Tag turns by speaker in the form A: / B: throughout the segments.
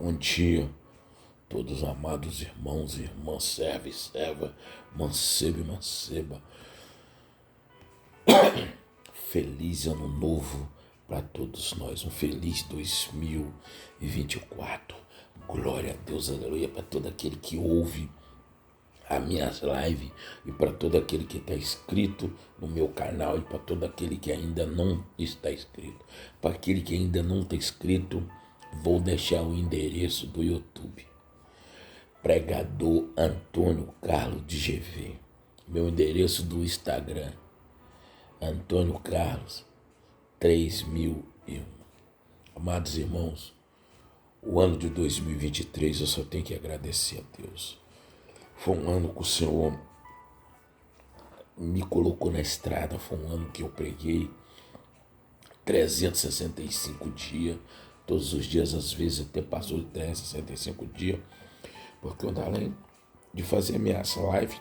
A: Bom dia, todos amados irmãos e irmãs, serva e serva, mancebo e manceba. Feliz ano novo para todos nós, um feliz 2024. Glória a Deus, aleluia, para todo aquele que ouve as minhas lives e para todo aquele que está inscrito no meu canal e para todo aquele que ainda não está inscrito. Para aquele que ainda não está inscrito, vou deixar o endereço do YouTube. Pregador Antônio Carlos de GV. Meu endereço do Instagram, Antônio Carlos 3001. Amados irmãos, o ano de 2023 eu só tenho que agradecer a Deus. Foi um ano que o Senhor me colocou na estrada, foi um ano que eu preguei 365 dias, todos os dias, às vezes até passou de 365 dias, porque além de fazer minhas lives,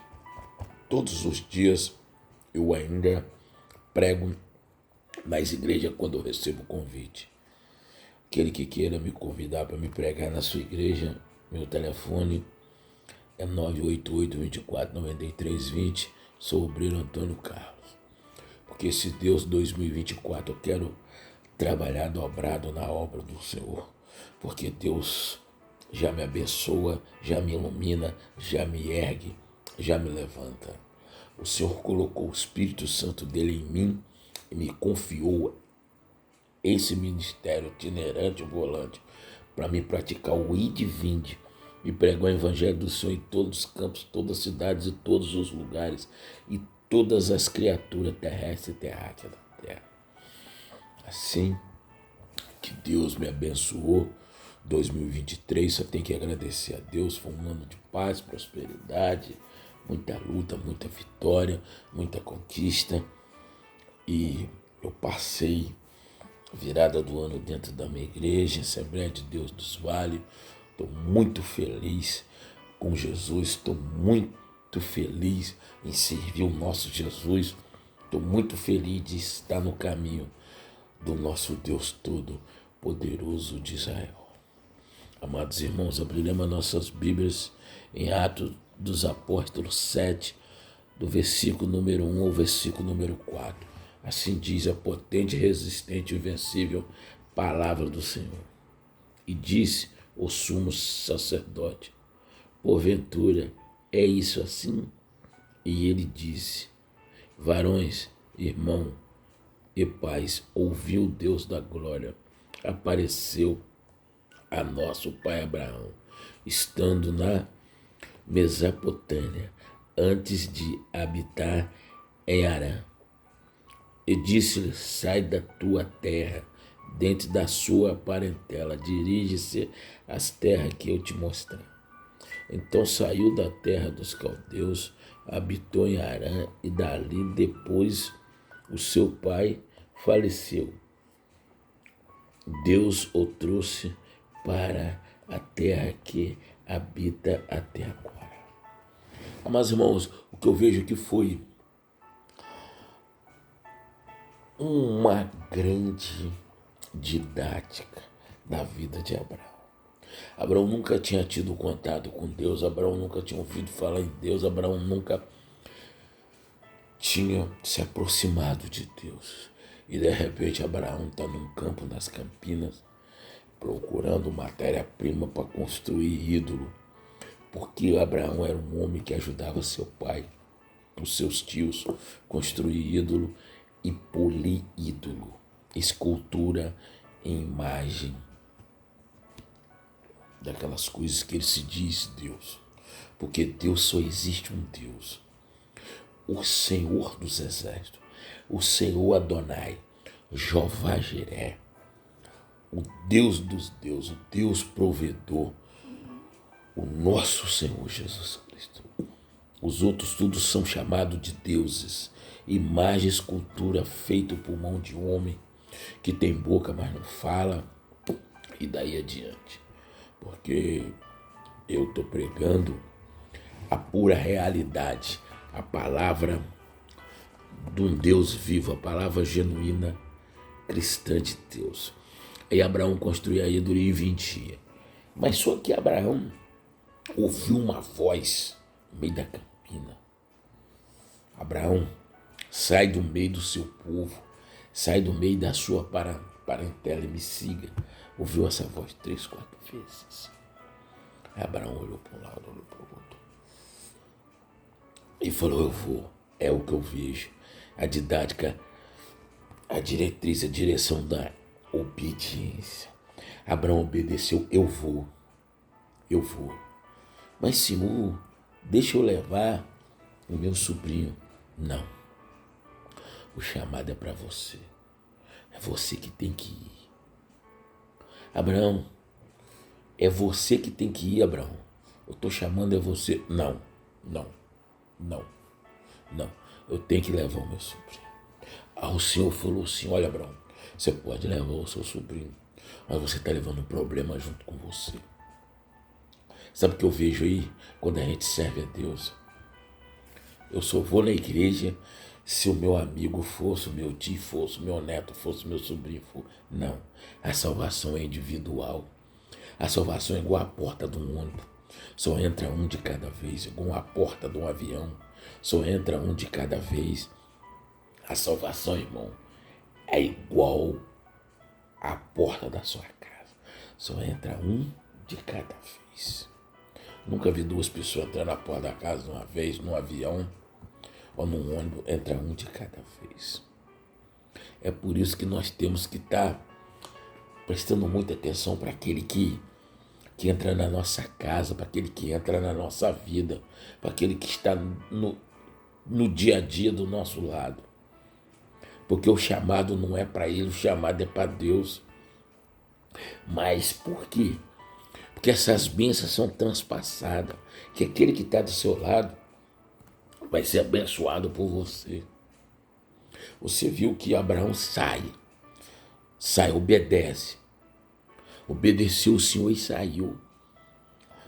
A: todos os dias eu ainda prego nas igrejas quando eu recebo convite. Aquele que queira me convidar para me pregar na sua igreja, meu telefone é 988-24-93-20, sou o obreiro Antônio Carlos. Porque esse Deus 2024 eu quero trabalhar dobrado na obra do Senhor. Porque Deus já me abençoa, já me ilumina, já me ergue, já me levanta. O Senhor colocou o Espírito Santo dele em mim e me confiou esse ministério itinerante volante para me praticar o ide e vinde e pregar o evangelho do Senhor em todos os campos, todas as cidades e todos os lugares e todas as criaturas terrestres e terráqueas da terra. Assim que Deus me abençoou, 2023, só tenho que agradecer a Deus. Foi um ano de paz, prosperidade, muita luta, muita vitória, muita conquista. E eu passei virada do ano dentro da minha igreja, Assembleia de Deus dos Vales. Estou muito feliz com Jesus, estou muito feliz em servir o nosso Jesus. Estou muito feliz de estar no caminho do nosso Deus Todo-Poderoso de Israel. Amados irmãos, abriremos nossas Bíblias em Atos dos Apóstolos 7, do versículo número 1 ao versículo número 4. Assim diz a potente, resistente e invencível palavra do Senhor. E disse o sumo sacerdote: porventura é isso assim? E ele disse: varões, irmão e pais, ouviu o Deus da glória, apareceu a nosso pai Abraão, estando na Mesopotâmia, antes de habitar em Harã. E disse-lhe: sai da tua terra, dentro da sua parentela, dirige-se às terras que eu te mostrei. Então saiu da terra dos caldeus, habitou em Harã, e dali depois o seu pai faleceu. Deus o trouxe para a terra que habita até agora. Mas, irmãos, o que eu vejo aqui foi uma grande didática da vida de Abraão. Abraão nunca tinha tido contato com Deus, Abraão nunca tinha ouvido falar em Deus, Abraão nunca tinha se aproximado de Deus. E de repente Abraão está num campo nas Campinas, procurando matéria-prima para construir ídolo, porque Abraão era um homem que ajudava seu pai, os seus tios, construir ídolo e polir ídolo, escultura em imagem daquelas coisas que ele se diz Deus, porque Deus só existe um Deus, o Senhor dos Exércitos, o Senhor Adonai, Jeová Jiré, o Deus dos deuses, o Deus provedor, o nosso Senhor Jesus Cristo. Os outros tudo são chamados de deuses, imagem, escultura feita por mão de homem, que tem boca, mas não fala, e daí adiante. Porque eu estou pregando a pura realidade, a palavra de um Deus vivo, a palavra genuína cristã de Deus. Aí Abraão construía a ídolo e vendia. Mas só que Abraão ouviu uma voz no meio da campina. Abraão, sai do meio do seu povo, sai do meio da sua parentela e me siga. Ouviu essa voz 3, 4 vezes. Aí Abraão olhou para um lado, olhou para o outro. E falou, eu vou. É o que eu vejo. A didática, a diretriz, a direção da obediência. Abraão obedeceu, eu vou. Eu vou. Mas Senhor, deixa eu levar o meu sobrinho. Não. O chamado é para você. É você que tem que ir. Abraão, é você que tem que ir, Abraão. Eu estou chamando é você. Não. Eu tenho que levar o meu sobrinho. O Senhor falou assim, olha, Abraão, você pode levar o seu sobrinho, mas você está levando um problema junto com você. Sabe o que eu vejo aí quando a gente serve a Deus? Eu só vou na igreja se o meu amigo fosse, o meu tio fosse, o meu neto fosse, o meu sobrinho fosse. Não, a salvação é individual. A salvação é igual a porta de um ônibus. Só entra um de cada vez, igual a porta de um avião. Só entra um de cada vez. A salvação, irmão, é igual a porta da sua casa. Só entra um de cada vez. Nunca vi 2 pessoas entrando na porta da casa de uma vez, num avião ou num ônibus, entra um de cada vez. É por isso que nós temos que estar prestando muita atenção para aquele que entra na nossa casa, para aquele que entra na nossa vida, para aquele que está no dia a dia do nosso lado. Porque o chamado não é para ele, o chamado é para Deus. Mas por quê? Porque essas bênçãos são transpassadas, que aquele que está do seu lado vai ser abençoado por você. Você viu que Abraão sai, obedece. Obedeceu o Senhor e saiu,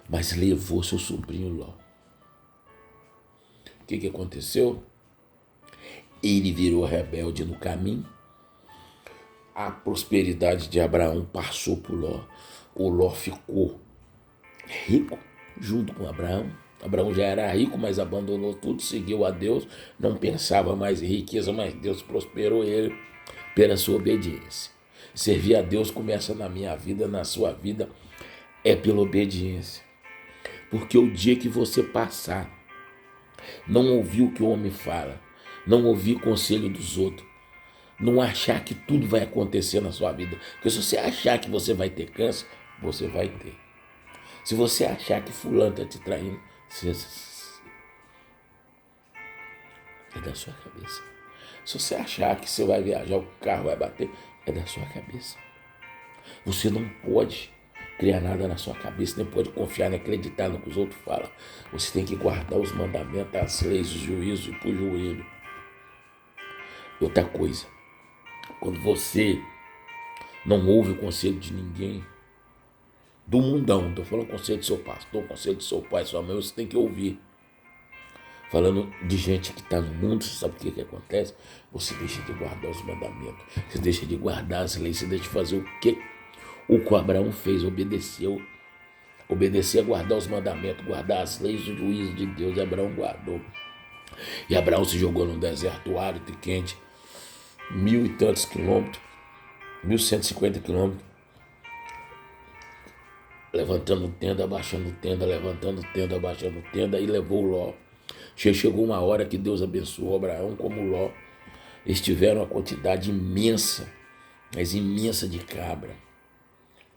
A: mas levou seu sobrinho Ló. O que aconteceu? Ele virou rebelde no caminho. A prosperidade de Abraão passou por Ló. O Ló ficou rico junto com Abraão. Abraão já era rico, mas abandonou tudo, seguiu a Deus, não pensava mais em riqueza, mas Deus prosperou ele pela sua obediência. Servir a Deus começa na minha vida, na sua vida, é pela obediência. Porque o dia que você passar, não ouvir o que o homem fala, não ouvir o conselho dos outros, não achar que tudo vai acontecer na sua vida. Porque se você achar que você vai ter câncer, você vai ter. Se você achar que fulano está te traindo, é da sua cabeça. Se você achar que você vai viajar, o carro vai bater, é da sua cabeça. Você não pode criar nada na sua cabeça, nem pode confiar nem acreditar no que os outros falam. Você tem que guardar os mandamentos, as leis, os juízos e pôr o joelho. Outra coisa, quando você não ouve o conselho de ninguém, do mundão, não estou falando conselho do seu pastor, conselho do seu pai, sua mãe, você tem que ouvir. Falando de gente que está no mundo, você sabe o que acontece? Você deixa de guardar os mandamentos, você deixa de guardar as leis, você deixa de fazer o que o Abraão fez, obedeceu. Obedecer a guardar os mandamentos, guardar as leis do juízo de Deus, e Abraão guardou. E Abraão se jogou num deserto árido e quente, 1000 e tantos quilômetros, 1150 quilômetros, levantando tenda, abaixando tenda, levantando tenda, abaixando tenda, e levou Ló. Chegou uma hora que Deus abençoou Abraão como Ló. Eles tiveram uma quantidade imensa, mas imensa de cabra.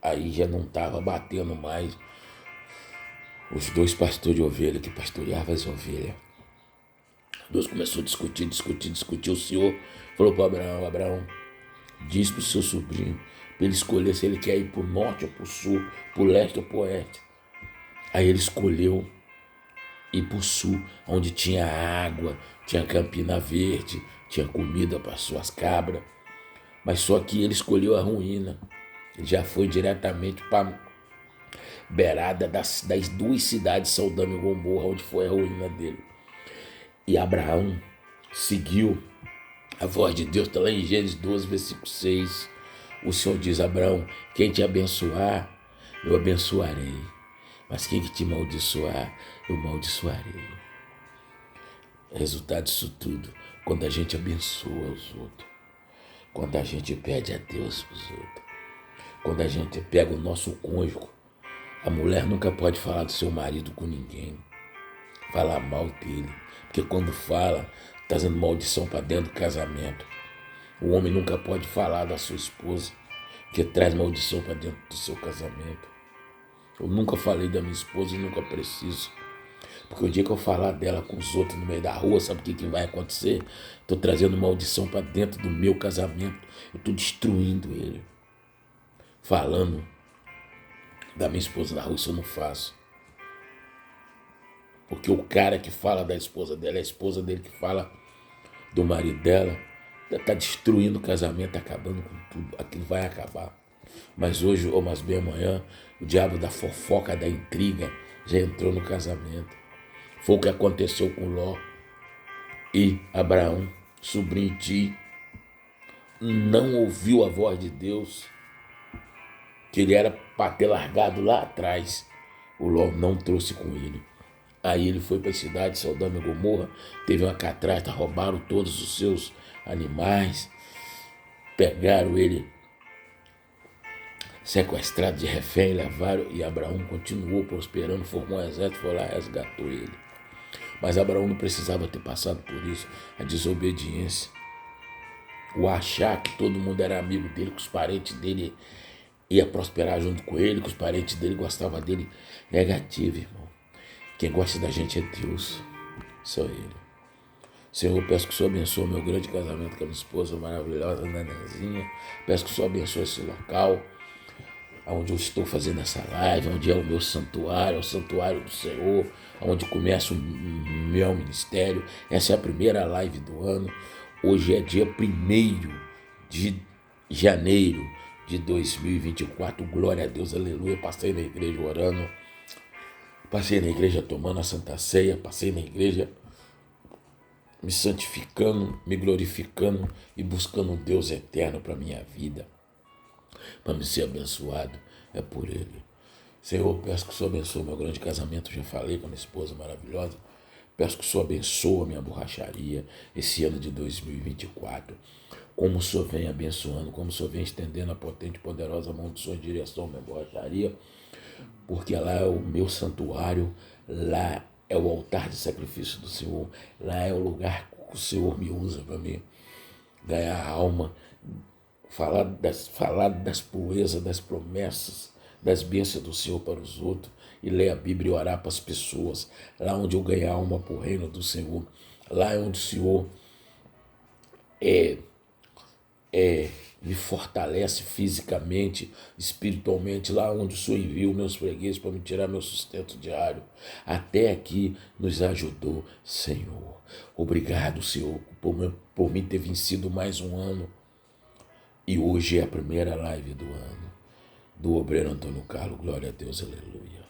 A: Aí já não estava batendo mais os 2 pastores de ovelha que pastoreavam as ovelhas. Deus começou a discutir. O Senhor falou para Abraão, diz para o seu sobrinho, para ele escolher se ele quer ir para o norte ou para o sul, para o leste ou para o oeste. Aí ele escolheu ir para o sul, onde tinha água, tinha campina verde, tinha comida para suas cabras. Mas só que ele escolheu a ruína. Ele já foi diretamente para a beirada das 2 cidades, Sodoma e Gomorra, onde foi a ruína dele. E Abraão seguiu a voz de Deus, está lá em Gênesis 12, versículo 6. O Senhor diz, Abraão, quem te abençoar, eu abençoarei. Mas quem que te maldiçoar, eu maldiçoarei. Resultado disso tudo, quando a gente abençoa os outros, quando a gente pede a Deus para os outros, quando a gente pega o nosso cônjuge, a mulher nunca pode falar do seu marido com ninguém, falar mal dele, porque quando fala, está trazendo maldição para dentro do casamento. O homem nunca pode falar da sua esposa, porque traz maldição para dentro do seu casamento. Eu nunca falei da minha esposa e nunca preciso. Porque o dia que eu falar dela com os outros no meio da rua, sabe o que vai acontecer? Estou trazendo maldição para dentro do meu casamento. Eu estou destruindo ele. Falando da minha esposa na rua, isso eu não faço. Porque o cara que fala da esposa dela, é a esposa dele que fala do marido dela, está destruindo o casamento, acabando com tudo. Aquilo vai acabar. Mas hoje, ou mais bem amanhã, o diabo da fofoca, da intriga, já entrou no casamento. Foi o que aconteceu com Ló e Abraão, sobrinho de Ti, não ouviu a voz de Deus, que ele era para ter largado lá atrás. O Ló não trouxe com ele. Aí ele foi para a cidade de Sodoma e Gomorra, teve uma catrata, roubaram todos os seus animais, pegaram ele sequestrado de refém, levaram, e Abraão continuou prosperando, formou um exército, foi lá e resgatou ele. Mas Abraão não precisava ter passado por isso, a desobediência, o achar que todo mundo era amigo dele, que os parentes dele ia prosperar junto com ele, que os parentes dele gostavam dele. Negativo, irmão. Quem gosta da gente é Deus, só Ele. Senhor, eu peço que o Senhor abençoe meu grande casamento com a minha esposa maravilhosa, Nananzinha. Peço que o Senhor abençoe esse local, onde eu estou fazendo essa live, onde é o meu santuário, é o santuário do Senhor, onde começa o meu ministério. Essa é a primeira live do ano. Hoje é dia 1º de janeiro de 2024. Glória a Deus, aleluia. Passei na igreja orando, passei na igreja tomando a Santa Ceia, passei na igreja me santificando, me glorificando e buscando um Deus eterno para minha vida, para me ser abençoado, é por Ele. Senhor, peço que o Senhor abençoe meu grande casamento, já falei com a minha esposa maravilhosa. Peço que o Senhor abençoe a minha borracharia esse ano de 2024. Como o Senhor vem abençoando, como o Senhor vem estendendo a potente e poderosa mão do Senhor em direção à minha borracharia, porque lá é o meu santuário, lá é o altar de sacrifício do Senhor, lá é o lugar que o Senhor me usa para mim ganhar a alma, falar das proezas, das promessas, das bênçãos do Senhor para os outros, e ler a Bíblia e orar para as pessoas, lá onde eu ganhar alma para o reino do Senhor, lá é onde o Senhor me fortalece fisicamente, espiritualmente, lá onde o Senhor envia os meus fregueses para me tirar meu sustento diário. Até aqui nos ajudou, Senhor. Obrigado, Senhor, por mim ter vencido mais um ano. E hoje é a primeira live do ano, do obreiro Antônio Carlos. Glória a Deus, aleluia.